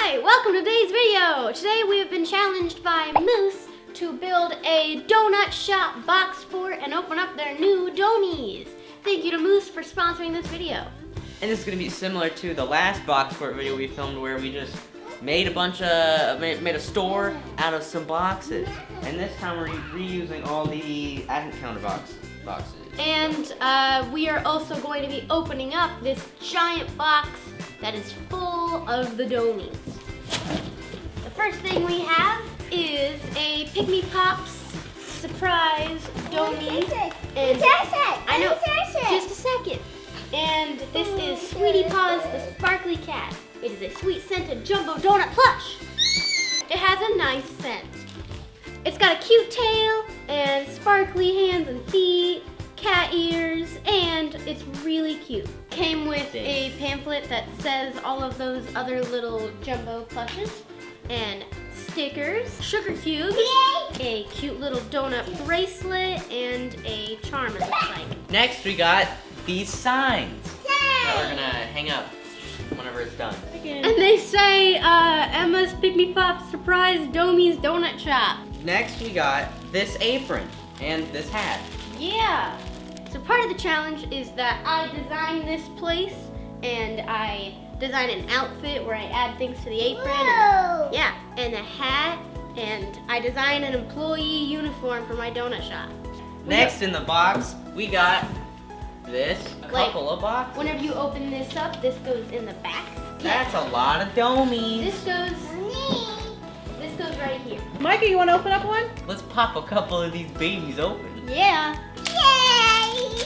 Hi, welcome to today's video. Today we have been challenged by Moose to build a donut shop box fort and open up their new DoughMis. Thank you to Moose for sponsoring this video. And this is gonna be similar to the last box fort video we filmed where we just made a store out of some boxes. And this time we're reusing all the advent counter boxes. And we are also going to be opening up this giant box that is full of the DoughMis. The first thing we have is a Pikmi Pops surprise DoughMi. And I know, just a second. And this is Sweetie Paws the Sparkly Cat. It is a sweet scented jumbo donut plush. It has a nice scent. It's got a cute tail and sparkly hands and feet, cat ears, and it's really cute. Came with a pamphlet that says all of those other little jumbo plushes and stickers, sugar cubes, a cute little donut bracelet, and a charm, it looks like. Next we got these signs that we're gonna hang up whenever it's done. And they say Emma's Pikmi Pop Surprise DoughMi's Donut Shop. Next we got this apron and this hat. Yeah. So part of the challenge is that I design this place and I design an outfit where I add things to the apron. And a hat, and I design an employee uniform for my donut shop. Next in the box, we got this, a couple of boxes. Whenever you open this up, this goes in the back. That's a lot of DoughMis. This goes right here. Micah, you want to open up one? Let's pop a couple of these babies open. Yeah. Yay!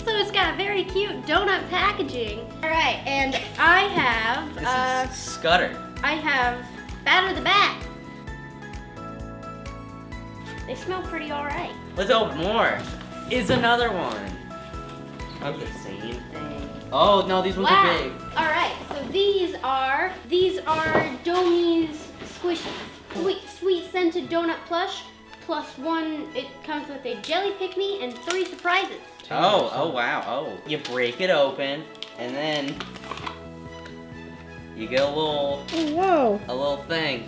So it's got very cute donut packaging. All right, and I have This is Scudder. I have Batter the Bat. They smell pretty all right. Let's open more. Is another one. Of the same thing. Oh no, these ones are big. All right, so these are DoughMi's Squishies. Sweet scented donut plush. Plus one, it comes with a jelly Pikmi and 3 surprises. Oh wow, oh. You break it open, and then you get a little thing.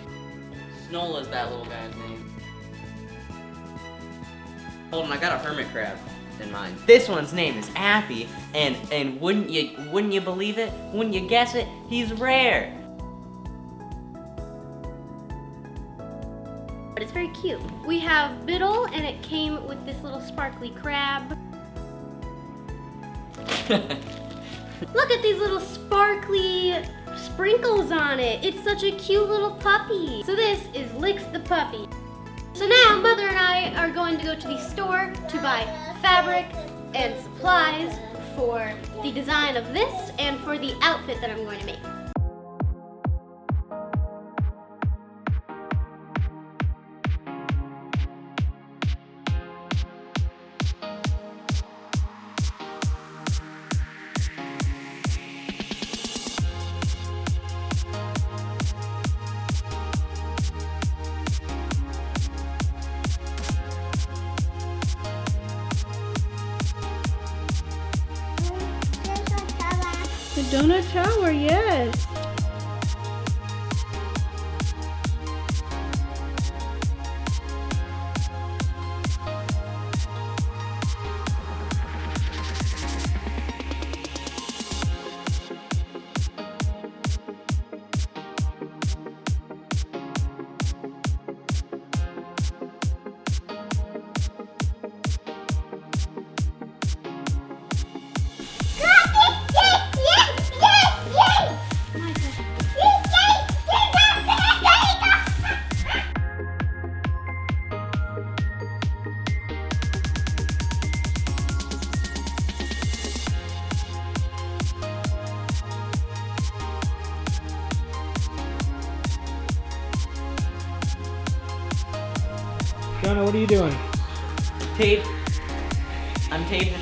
Snola's that little guy's name. Hold on, I got a hermit crab in mind. This one's name is Appy, and wouldn't you believe it? Wouldn't you guess it? He's rare. But it's very cute. We have Biddle, and it came with this little sparkly crab. Look at these little sparkly sprinkles on it. It's such a cute little puppy. So this is Licks the puppy. So now Mother and I are going to go to the store to buy fabric and supplies for the design of this and for the outfit that I'm going to make. The donut tower, yes. Jonah, what are you doing? Tape. I'm taping.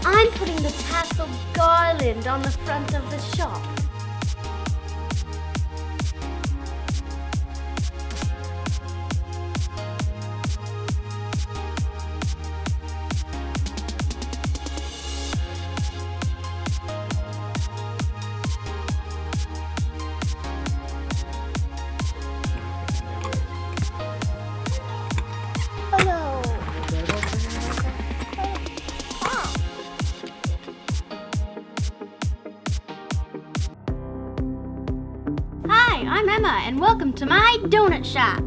I'm putting the tassel garland on the front of the shop. welcome to my donut shop.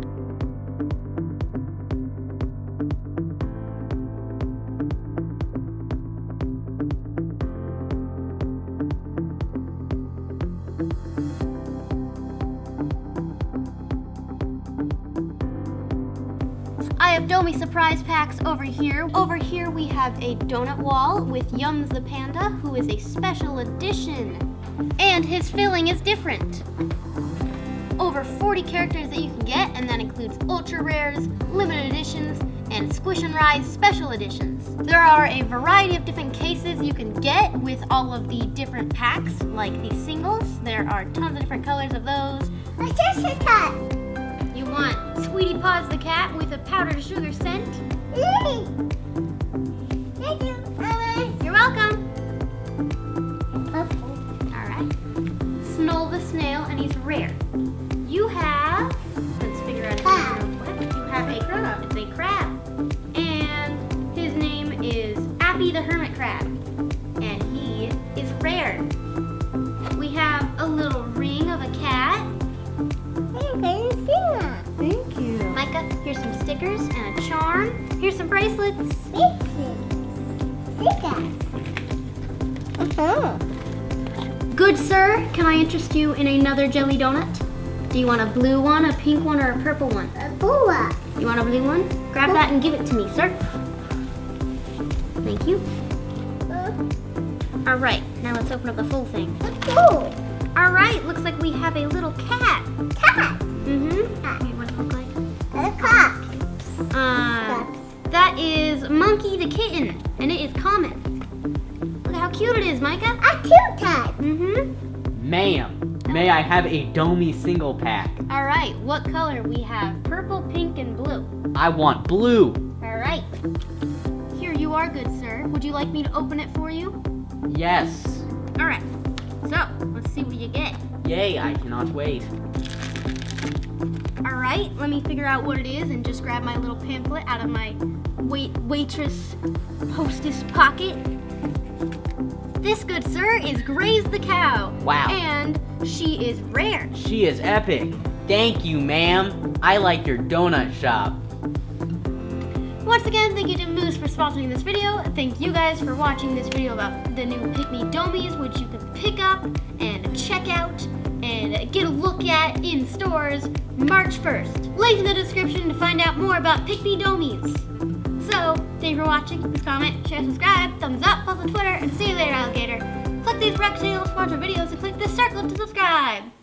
I have Doughmi surprise packs over here. Over here we have a donut wall with Yums the Panda, who is a special edition. And his filling is different. Over 40 characters that you can get, and that includes ultra rares, limited editions, and Squish and Rise special editions. There are a variety of different cases you can get with all of the different packs, like the singles. There are tons of different colors of those. What's just a cut? You want Sweetie Paws the cat with a powdered sugar scent. Thank you. You're welcome. Alright. Snoll the snail, and he's rare. You have, let's figure out his name real quick. You have a crab. It's a crab. And his name is Appy the Hermit Crab. And he is rare. We have a little ring of a cat. Thank you. Micah, here's some stickers and a charm. Here's some bracelets. Good sir, can I interest you in another jelly donut? Do you want a blue one, a pink one, or a purple one? A boa. You want a blue one? Grab that and give it to me, sir. Thank you. All right, now let's open up the full thing. Cool. All right, looks like we have a little cat. Cat. Mm-hmm. Wait, what's it look like? A cock. That is Monkey the kitten, and it is common. Look how cute it is, Micah. A cute cat. Mm-hmm. Ma'am, may I have a Doughmi single pack? All right, what color? We have purple, pink, and blue. I want blue. All right. Here you are, good sir. Would you like me to open it for you? Yes. All right. So, let's see what you get. Yay, I cannot wait. All right, let me figure out what it is and just grab my little pamphlet out of my waitress hostess pocket. This, good sir, is Graze the cow. Wow. And she is rare. She is epic. Thank you, ma'am. I like your donut shop. Once again, thank you to Moose for sponsoring this video. Thank you guys for watching this video about the new Pikmi DoughMis, which you can pick up and check out and get a look at in stores March 1st. Link in the description to find out more about Pikmi DoughMis. So, thank you for watching. Please comment, share, subscribe, thumbs up, follow Twitter, and see you later, alligator. Click these rectangle sponsored videos and click this circle to subscribe.